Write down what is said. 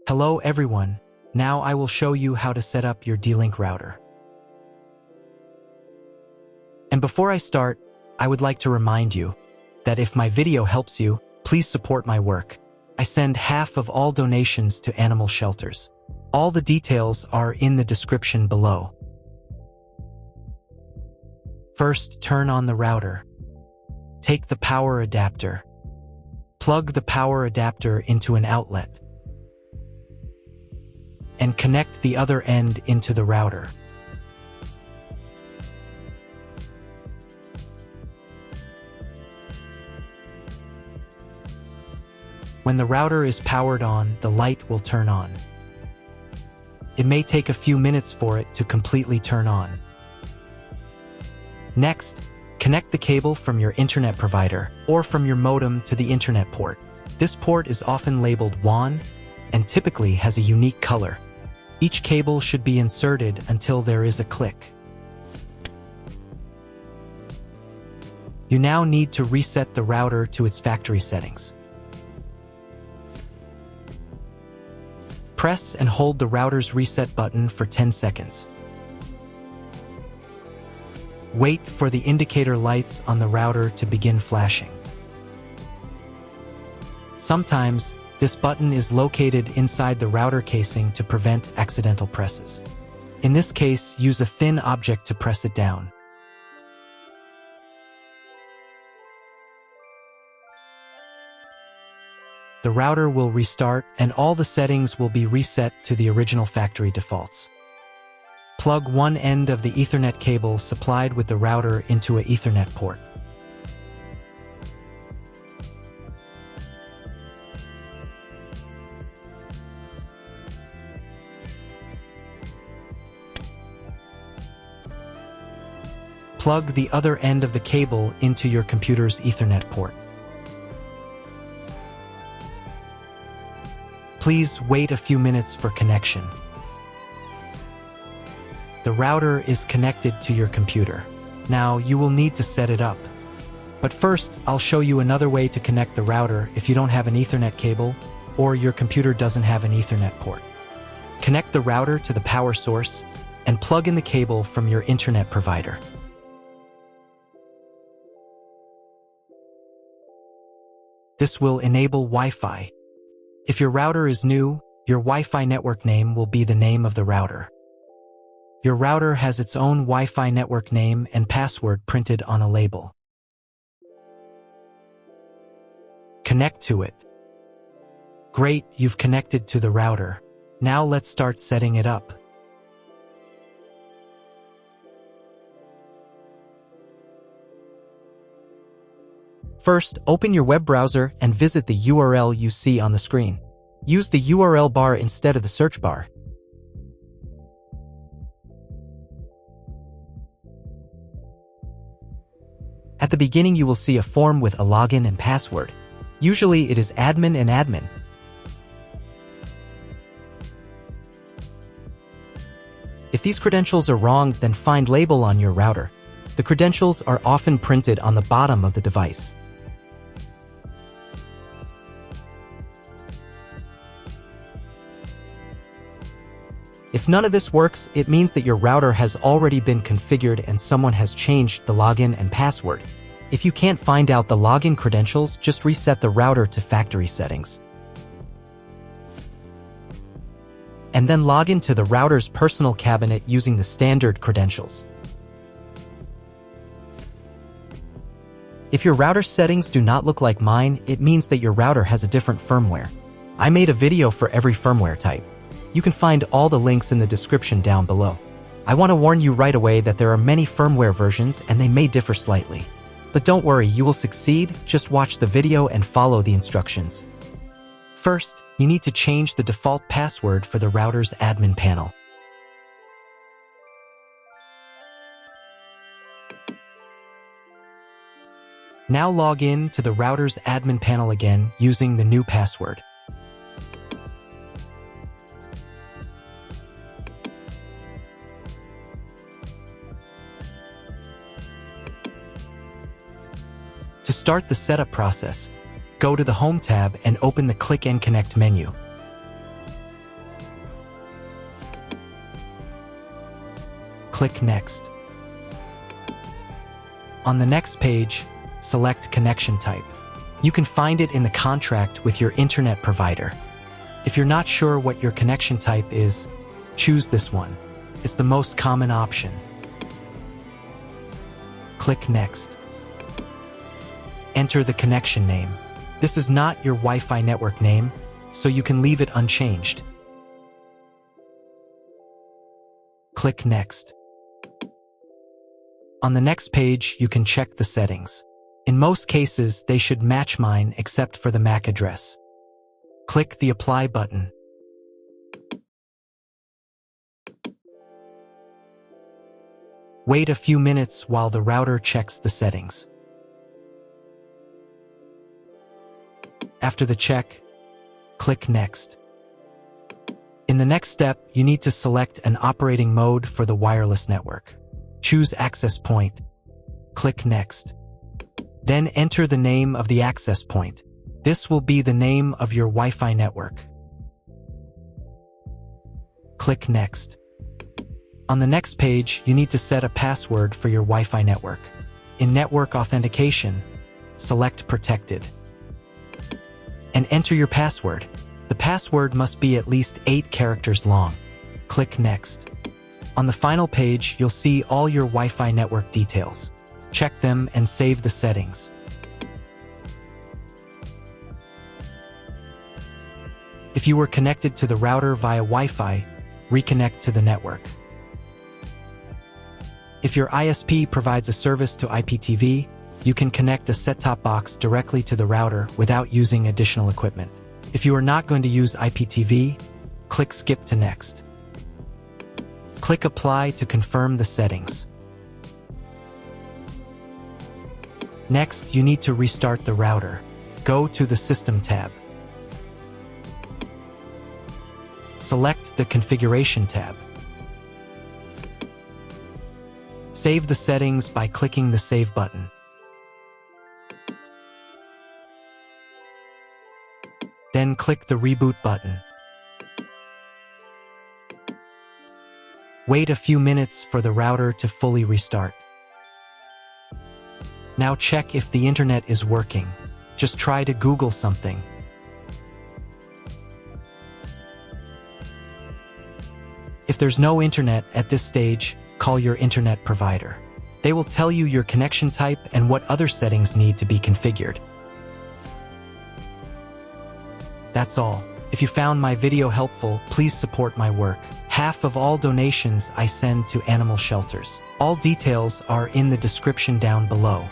Hello everyone, now I will show you how to set up your D-Link router. And before I start, I would like to remind you that if my video helps you, please support my work. I send half of all donations to animal shelters. All the details are in the description below. First, turn on the router. Take the power adapter. Plug the power adapter into an outlet. And connect the other end into the router. When the router is powered on, the light will turn on. It may take a few minutes for it to completely turn on. Next, connect the cable from your internet provider or from your modem to the internet port. This port is often labeled WAN and typically has a unique color. Each cable should be inserted until there is a click. You now need to reset the router to its factory settings. Press and hold the router's reset button for 10 seconds. Wait for the indicator lights on the router to begin flashing. Sometimes, this button is located inside the router casing to prevent accidental presses. In this case, use a thin object to press it down. The router will restart and all the settings will be reset to the original factory defaults. Plug one end of the Ethernet cable supplied with the router into an Ethernet port. Plug the other end of the cable into your computer's Ethernet port. Please wait a few minutes for connection. The router is connected to your computer. Now you will need to set it up. But first, I'll show you another way to connect the router if you don't have an Ethernet cable or your computer doesn't have an Ethernet port. Connect the router to the power source and plug in the cable from your internet provider. This will enable Wi-Fi. If your router is new, your Wi-Fi network name will be the name of the router. Your router has its own Wi-Fi network name and password printed on a label. Connect to it. Great, you've connected to the router. Now let's start setting it up. First, open your web browser and visit the URL you see on the screen. Use the URL bar instead of the search bar. At the beginning, you will see a form with a login and password. Usually, it is admin and admin. If these credentials are wrong, then find label on your router. The credentials are often printed on the bottom of the device. If none of this works, it means that your router has already been configured and someone has changed the login and password. If you can't find out the login credentials, just reset the router to factory settings. And then log into the router's personal cabinet using the standard credentials. If your router settings do not look like mine, it means that your router has a different firmware. I made a video for every firmware type. You can find all the links in the description down below. I want to warn you right away that there are many firmware versions and they may differ slightly. But don't worry, you will succeed, just watch the video and follow the instructions. First, you need to change the default password for the router's admin panel. Now log in to the router's admin panel again using the new password. To start the setup process, go to the Home tab and open the Click and Connect menu. Click Next. On the next page, select connection type. You can find it in the contract with your internet provider. If you're not sure what your connection type is, choose this one. It's the most common option. Click Next. Enter the connection name. This is not your Wi-Fi network name, so you can leave it unchanged. Click Next. On the next page, you can check the settings. In most cases, they should match mine except for the MAC address. Click the Apply button. Wait a few minutes while the router checks the settings. After the check, click Next. In the next step, you need to select an operating mode for the wireless network. Choose Access Point. Click Next. Then enter the name of the access point. This will be the name of your Wi-Fi network. Click Next. On the next page, you need to set a password for your Wi-Fi network. In Network Authentication, select Protected. And enter your password. The password must be at least 8 characters long. Click Next. On the final page, you'll see all your Wi-Fi network details. Check them and save the settings. If you were connected to the router via Wi-Fi, reconnect to the network. If your ISP provides a service to IPTV, you can connect a set-top box directly to the router without using additional equipment. If you are not going to use IPTV, click Skip to Next. Click Apply to confirm the settings. Next, you need to restart the router. Go to the System tab. Select the Configuration tab. Save the settings by clicking the Save button. Then click the Reboot button. Wait a few minutes for the router to fully restart. Now check if the internet is working. Just try to Google something. If there's no internet at this stage, call your internet provider. They will tell you your connection type and what other settings need to be configured. That's all. If you found my video helpful, please support my work. Half of all donations I send to animal shelters. All details are in the description down below.